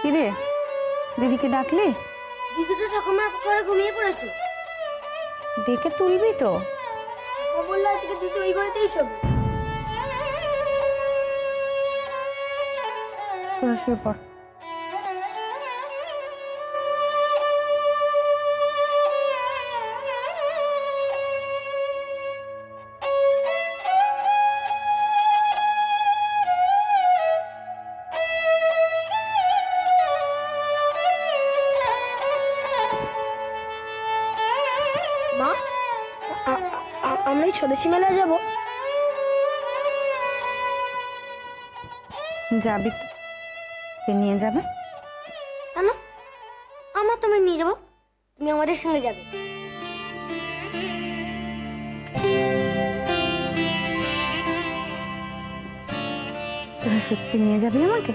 কিরে, দিদিকে ডাকলি? দিদি তো ঠাকুমার ঘরে ঘুমিয়ে পড়েছে। ডেকে তুলবি তো? ও বললো আজকে দিদি ওই ঘরেতেই শোবে। তোরা শুয়ে পড়। মা, আমরা এই স্বদেশী মেলায় যাবো। যাবি তো? কে নিয়ে যাবে? কেন? আমরা তোমায় নিয়ে যাবো, তুমি আমাদের সঙ্গে যাবে। তোরা সত্যি নিয়ে যাবি আমাকে?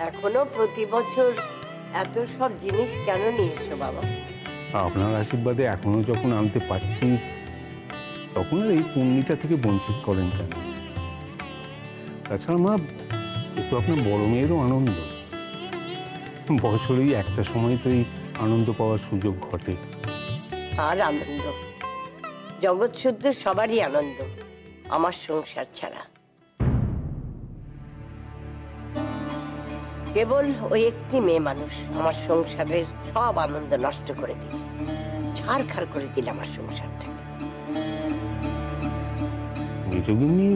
এখনো প্রতি বছর এত সব জিনিস কেন নিয়ে এসো বাবা? আপনার আশীর্বাদে এখনো যখন আনতে পারছি, তখন আর এই পুণ্যিটা থেকে বঞ্চিত করেন কেন? তাছাড়া মা, এ তো আপনার বড় মেয়েরও আনন্দ। বছরেই একটা সময় তো এই আনন্দ পাওয়ার সুযোগ ঘটে। আর আনন্দ, জগৎ শুদ্ধ সবারই আনন্দ, আমার সংসার ছাড়া। কেবল ওই একটি মেয়ে মানুষ আমার সংসারের সব আনন্দ নষ্ট করে দিল, ছাড়খাড় করে দিল আমার সংসারটাকে। মেজগিন্নি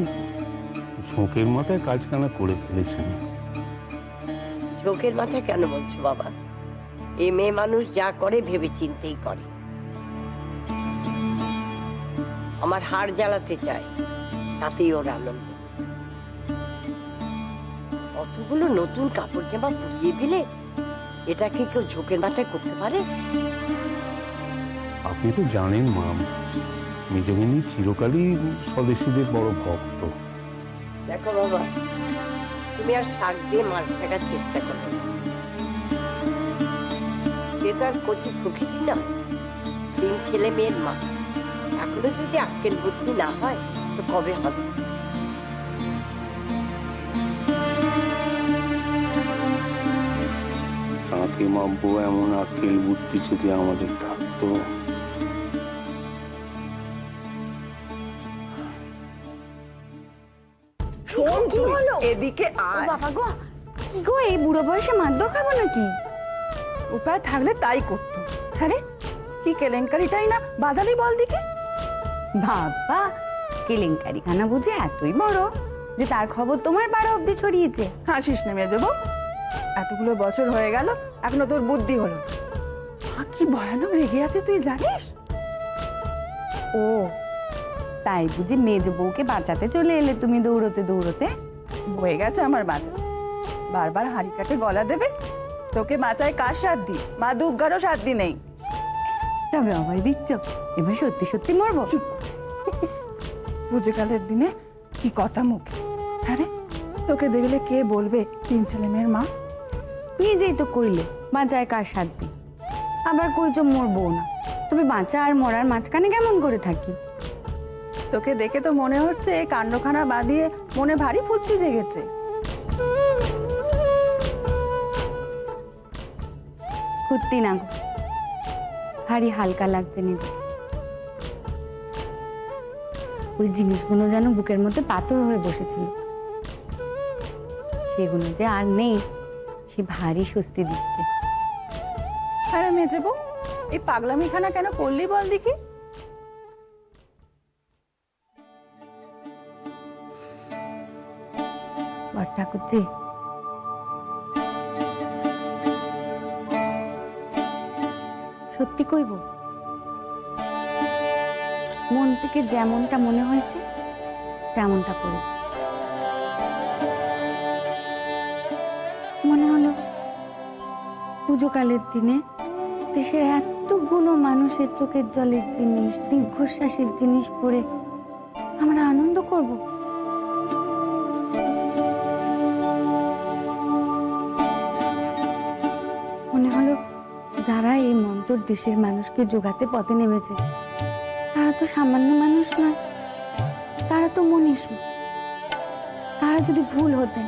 ঝোঁকের মাথায় কাজকানা করে ফেলেছেন। ঝোঁকের মাথা কেন বলছো বাবা? এই মেয়ে মানুষ যা করে ভেবে চিন্তেই করে। আমার হাড় জ্বালাতে চায়, তাতেই ওর আনন্দ। অতগুলো নতুন কাপড় জামা পরিয়ে দিলে এটা কি কেউ ঝোঁকের মাথায় করতে পারে? আপনি তো জানেন মা, মেজগিন্নি চিরকালই স্বদেশীদের বড় ভক্ত। দেখো বাবা, তুমি আর শাক দিয়ে মাছ থাকার চেষ্টা করো না। সে তো আর কচি প্রকৃতি নয়, 3 ছেলে মেয়ের মা। এখনো যদি আক্কেল বুদ্ধি না হয় তো কবে হবে? তাকে মাপবো এমন আক্কেল বুদ্ধি যদি আমাদের থাকতো। শোন, এদিকে আয়। বাবা গো, কি গো, এই বুড়ো বয়সে মারধর খাবো নাকি? উপায় থাকলে তাই করতো। আরে কি কেলেঙ্কারিটাই না বাদালি, বল দিকে। বাবা, কেলেঙ্কারি খানা বুঝে এতই বড় যে তার খবর তোমার পাড়া অব্দি ছড়িয়েছে? হাসিস নেমে যাবো, এতগুলো বছর হয়ে গেল এখনো তোর বুদ্ধি হলো না। মা কি ভয়ানক রেগে আছে তুই জানিস? ও তাই বুঝি মেজ বউকে বাঁচাতে চলে এলে তুমি দৌড়তে দৌড়তে? হয়ে গেছে আমার বাঁচা, বারবার হাড়ি কাটে গলা দেবে। তোকে বাঁচায় কার সাধ্যি? মা দুর্গারও সাধ্যি নেই। তবে অভয় দিচ্ছ, এবার সত্যি সত্যি মরবো? পুজোকালের দিনে কি কথা মুখে। আরে তোকে দেখলে কে বলবে 3 ছেলে মেয়ের মা? নিজেই তো কইলে বাঁচায় কার সাধ্যি, আবার কইছো মরবো না। তবে বাঁচা আর মরার মাঝখানে কেমন করে থাকি? তোকে দেখে তো মনে হচ্ছে কাণ্ডখানা বাঁধিয়ে মনে ভারী ফুর্তি জেগেছে। সত্যি না গো, ভারী হালকা লাগছে নিজে। ওই জিনিসগুলো যেন বুকের মধ্যে পাথর হয়ে বসেছিল, সেগুলো যে আর নেই, সে ভারী স্বস্তি দিচ্ছে। আরে মেজে বউ, এই পাগলামিখানা কেন করলি বল দেখি? বর ঠাকুরজি, সত্যি কইব, মন থেকে যেমনটা মনে হয়েছে তেমনটা করেছি। মনে হলো পুজোকালের দিনে দেশের এতগুলো মানুষের চোখের জলের জিনিস, দীর্ঘশ্বাসের জিনিস পরে আমরা আনন্দ করব? মনে হলো যারা এই মন্তর দেশের মানুষকে জোগাতে পথে নেমেছে তারা তো সামান্য মানুষ নয়, তারা তো মনীষী। তারা যদি ভুল হতেন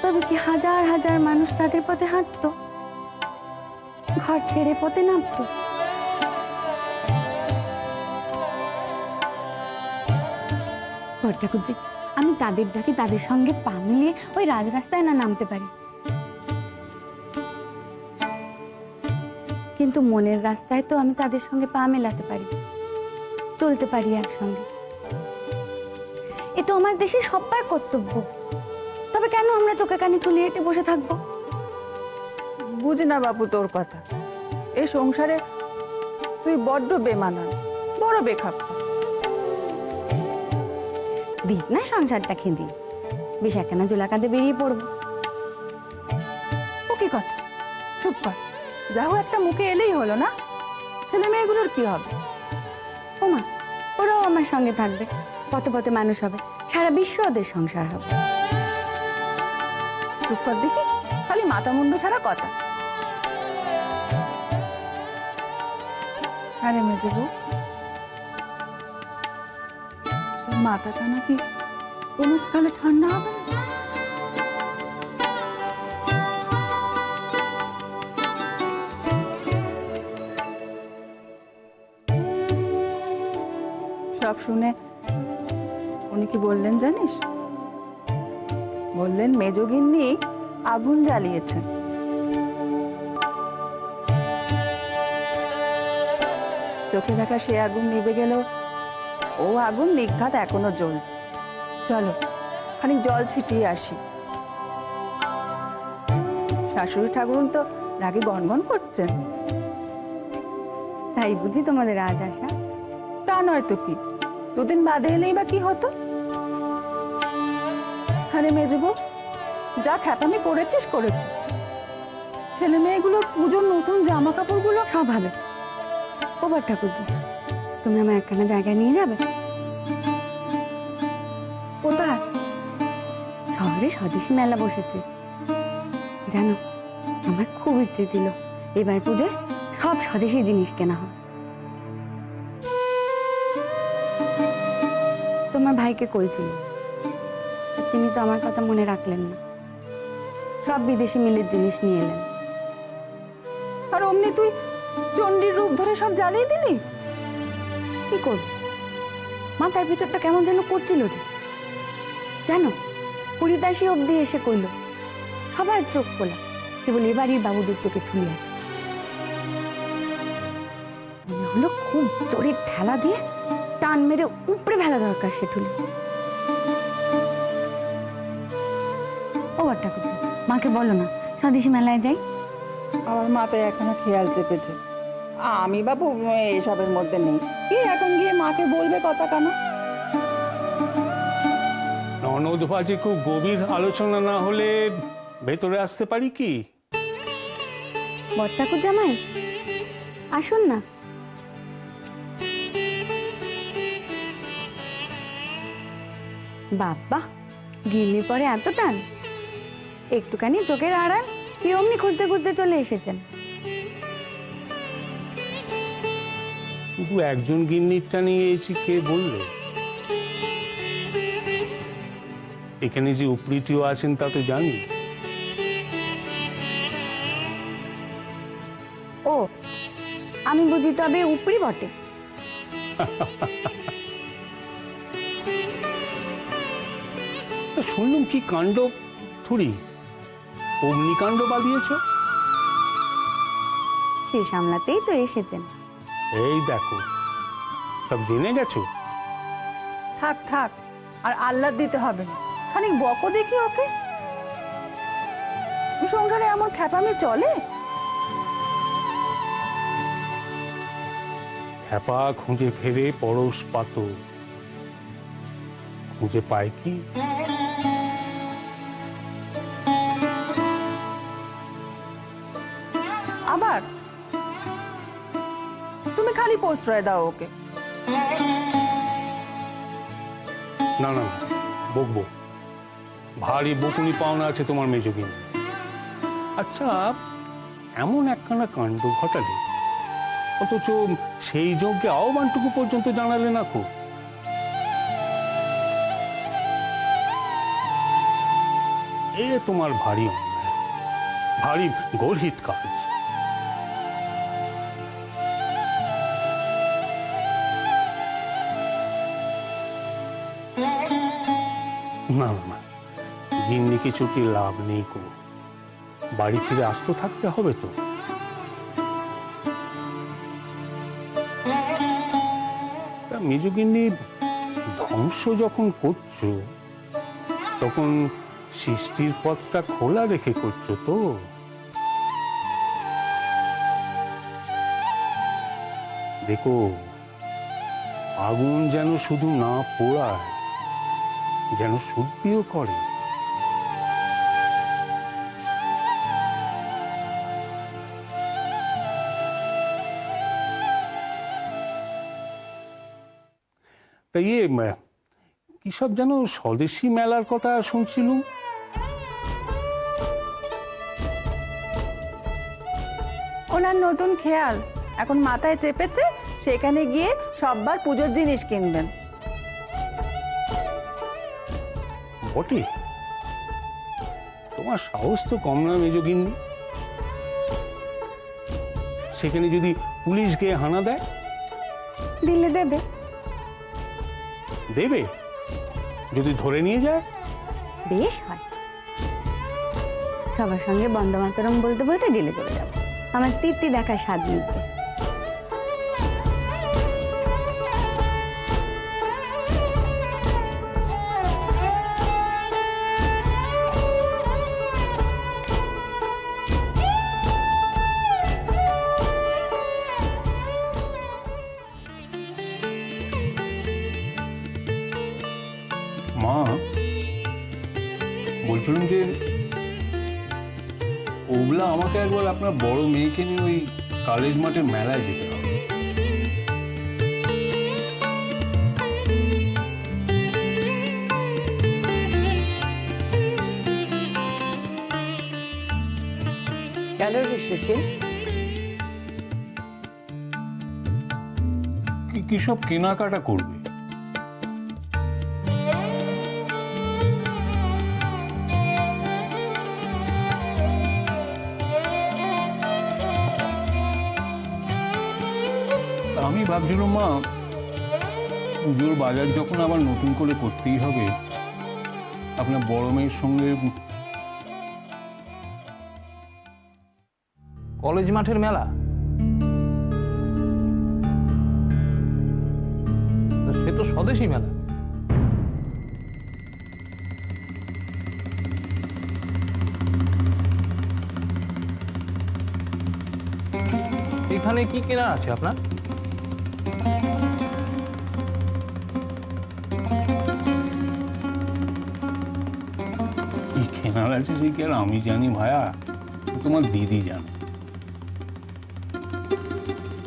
তবে কি হাজার হাজার মানুষ তাদের পথে হাঁটতো, ঘর ছেড়ে পথে নামতো? ঠাকুরজি, আমি তাদের ডাকে তাদের সঙ্গে পা মিলিয়ে ওই রাজরাস্তায় না নামতে পারি, কিন্তু মনের রাস্তায় তো আমি তাদের সঙ্গে পা মেলাতে পারি, চলতে পারি একসঙ্গে। এ তো আমার দেশের সবার কর্তব্য। তবে কেন আমরা চোখে কানে ঠুলি হেঁটে বসে থাকবো? বুঝি না বাপু তোর কথা। এই সংসারে তুই বড্ড বেমানান, বড় বেখাপ্পা। দিক না সংসারটা খেঁদি, বেশ একখানা জোলা কাঁধে বেরিয়ে পড়বো। ও কি কথা, চুপ কর। যা হোক একটা মুখে এলেই হলো না, ছেলে মেয়েগুলোর কি হবে? ওমা, ওরাও আমার সঙ্গে থাকবে, পথে পথে মানুষ হবে, সারা বিশ্ব ওদের সংসার হবে। চুপ কর দেখি, খালি মাথা মুন্ডু ছাড়া কথা। আরে মেজে বউ, তোর মাথাটা নাকি কোনোকালে ঠান্ডা হবে না? সব শুনে উনি কি বললেন জানিস? বললেন মেজগিন্নি আগুন জ্বালিয়েছেন। চোখে দেখা সে আগুন নিভে গেল, ও আগুন নিঘাত এখনো জ্বলছে। চলো খানিক জল ছিটিয়ে আসি। শাশুড়ি ঠাকুরুন তো রাগে গনগন করছেন। তাই বুঝি তোমাদের আজ আসা? তা নয় তো কি, দুদিন বাদে এলেই বা কি হতো? আরে মেজবো, যা খ্যাপামি করেছিস করেছিস। ছেলে মেয়েগুলোর পুজোর নতুন জামা কাপড়গুলো সব হবে। ও বড় ঠাকুরজি, তুমি আমার একখানা জায়গায় নিয়ে যাবে? কোথায়? শহরে স্বদেশী মেলা বসেছে জানো, আমার খুব ইচ্ছে ছিল এবার পুজোয় সব স্বদেশী জিনিস কেনা হয়। তোমার ভাইকে কইছিল, তিনি তো আমার কথা মনে রাখলেন না, সব বিদেশি মিলের জিনিস নিয়ে এলেন। আর অমনি তুই চণ্ডীর রূপ ধরে সব জ্বালিয়ে দিলি? কি করব, মাথার ভিতরটা কেমন যেন করছিল যে, জানো হরিদাসী অব্দি এসে কইল, সবার চোখ খোলা, কেবল এবারই বাবুদের চোখে ঠুলি আছে। মনে হলো খুব জোরে ঠেলা দিয়ে টান মেরে উপরে ফেলা দরকার সে ঠুলি। ও একটা কথা, মাকে বলো না স্বদেশী মেলায় যাই। আমার মাথায় এখনো খেয়াল চেপেছে, আমি বাবু এসবের মধ্যে নেই। কি এখন গিয়ে মাকে বলবে কথা কেন? ননদ ভাজি খুব গভীর আলোচনা না হলে ভেতরে আসতে পারি কি? বড়ঠাকুর জামাই আসুন না। বাবা, গিন্নির পরে এত টান, একটুখানি চোখের আড়াল কি অমনি খুঁজতে খুঁজতে চলে এসেছেন। শুধু একজন গিন্নিরটা নিয়ে এসেছি, কে বললো? এখানে যে উপরিটিও আছেন তা তো জানি। ও, আমি বুঝি তবে উপরি বটে। শুনলুম কি কাণ্ড, থুড়ি অগ্নিকাণ্ড বাঁধিয়েছ? সে সামলাতেই তো এসেছেন। এই দেখো, সব জেনে গেছো। থাক থাক, আর আহ্লাদ দিতে হবে না, খানিক বকো দেখি ওকে। সংসারে এমন খ্যাপামি চলে? খ্যাপা খুঁজে ফেরে পরশ পাত, খুঁজে পায় কি? আবার তুমি প্রশ্রয় দাও ওকে। না না না, বকবো, ভারী বকুনি পাওনা আছে তোমার মেজগিন। আচ্ছা, এমন একখানা কাণ্ড ঘটালে অথচ সেই যজ্ঞে আহ্বানটুকু পর্যন্ত জানালে না কো। এ তোমার ভারী অন্যায়, ভারী গর্হিত কাজ। না না, গিন্নিকে চুটিয়ে লাভ নেই কো, বাড়ি ফিরে আস্ত থাকতে হবে তো। মেজগিন্নি ধ্বংস যখন করছো তখন সৃষ্টির পথটা খোলা রেখে করছো তো। দেখো, আগুন যেন শুধু না পোড়ায়, যেন শুদ্ধিও করে। তাই কি সব যেন স্বদেশি মেলার কথা শুনছিলুম। ওনার নতুন খেয়াল এখন মাথায় চেপেছে, সেখানে গিয়ে সববার পুজোর জিনিস কিনবেন। বটে, তোমার সাহস তো কম না মেজগিন্নি। সেখানে যদি পুলিশ গিয়ে হানা দেয়? দিলে দেবে। দেবে? যদি ধরে নিয়ে যায়? বেশ হয়। সবার সঙ্গে বন্দে মাতরম বলতে বলতে জেলে চলে যাবো, আমার তৃপ্তি দেখার স্বাদ নিতে। মা, বলছিলাম যে ওগুলা আমাকে একবার আপনার বড় মেয়েকে নিয়ে ওই কলেজ মাঠের মেলায় যেতে হবে। কেন রে সুশীল? কি সব কেনাকাটা করবে? আমি ভাবছিলাম মা, পুজোর বাজার যখন আবার নতুন করে করতেই হবে, আপনার বড় মেয়ের সঙ্গে। কলেজ মাঠের মেলা? সে তো স্বদেশি মেলা। এখানে কি কেনা আছে আপনার? কি কেনার আছে সে কি আর আমি জানি ভায়া? তোমার দিদি জানে।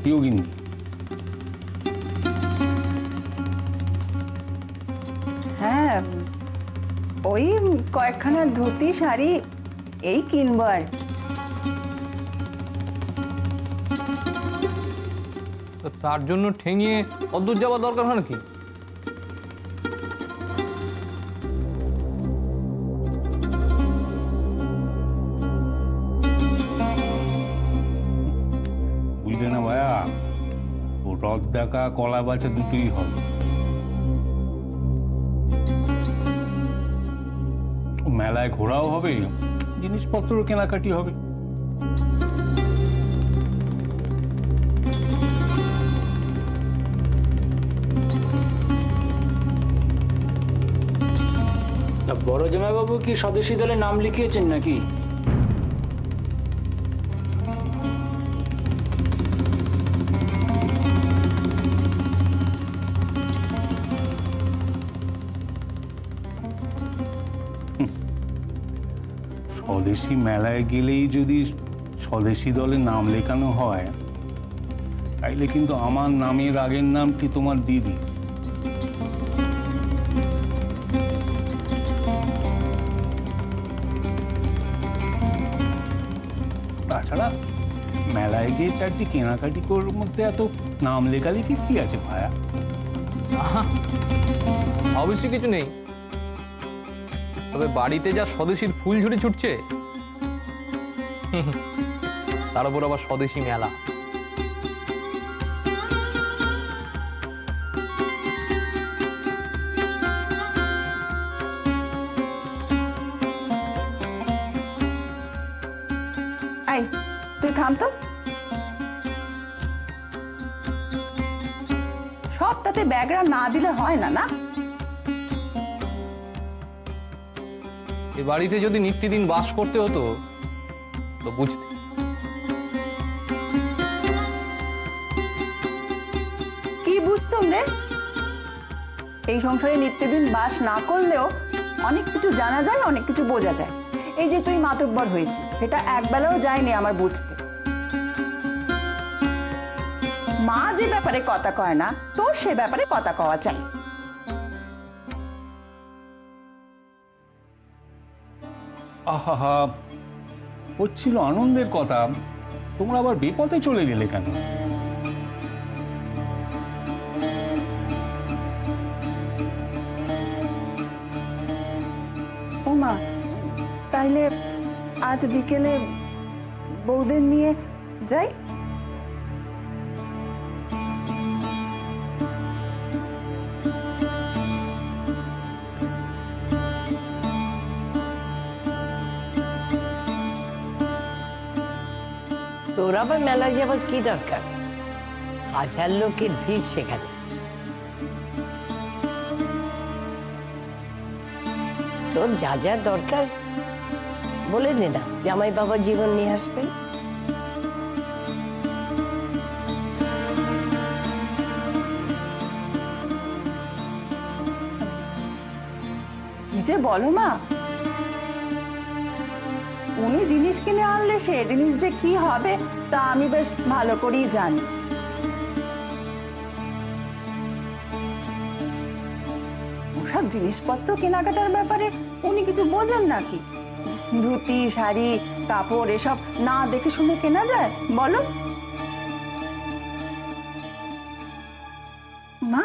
কেউ কিনি হ্যাঁ, ওই কয়েকখানা ধুতি শাড়ি এই কিনবো আর। তার জন্য ঠেঙিয়ে অদূর যাওয়া দরকার হয় নাকি? বুঝলে না ভায়া, ও রথ দেখা কলা বাছা দুটোই হবে। মেলায় ঘোরাও হবে, জিনিসপত্র কেনাকাটি হবে। বড় জামাইবাবু কি স্বদেশী দলে নাম লিখিয়েছেন নাকি? স্বদেশি মেলায় গেলেই যদি স্বদেশি দলে নাম লেখানো হয়, তাইলে কিন্তু আমার নামের আগের নামটি তোমার দিদি। তাছাড়া মেলায় গিয়ে চারটি কেনাকাটি করার মধ্যে এত নাম লেখালেখি কি আছে ভায়া? আহা, অবশ্যই কিছু নেই, তবে বাড়িতে যা স্বদেশীর ফুল ঝুড়ি ছুটছে, তার উপর আবার স্বদেশী মেলা। আই, তুই থাম তো। সবটাতে ব্যাগরা না দিলে হয় না, না? এ বাড়িতে যদি নিত্যদিন বাস করতে হতো তো বুঝতে। কি বুঝতুম রে? এই সংসারে নিত্যদিন বাস না করলেও অনেক কিছু জানা যায়, অনেক কিছু বোঝা যায়। এই যে তুই মাতব্বর হয়েছিস, সেটা একবেলাও যায়নি আমার বুঝতে। মা যে ব্যাপারে কথা কয় না, তোর সে ব্যাপারে কথা কওয়া চাই। আহা, হচ্ছিল আনন্দের কথা, তোমরা আবার বিপদে চলে গেলে কেন? ও মা, তাইলে আজ বিকেলে বৌদের নিয়ে যাই? তোর আবার মেলায় যাবার কি দরকার? হাজার লোকের ভিড় সেখানে। তোর যা যা দরকার বলে দে না, জামাই বাবার জীবন নিয়ে আসবে। কি যে বলো মা, উনি জিনিস কিনে আনলে সে জিনিস যে কি হবে তা আমি বেশ ভালো করেই জানি। ওসব জিনিসপত্র কেনাকাটার ব্যাপারে উনি কিছু বোঝেন নাকি? ধুতি, শাড়ি, কাপড় এসব না দেখে শুনে কেনা যায় বলো? মা,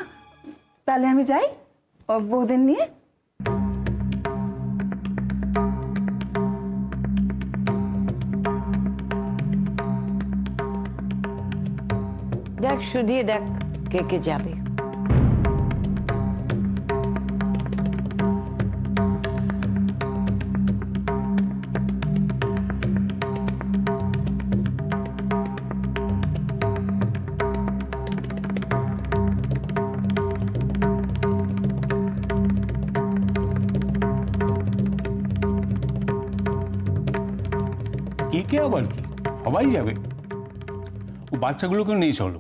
তাহলে আমি যাই ও বৌদের নিয়ে। দেখ, শুধিয়ে দেখ কে কে যাবে। কে কে আবার কি? সবাই যাবে? ও বাচ্চাগুলোকে নিয়ে চলো।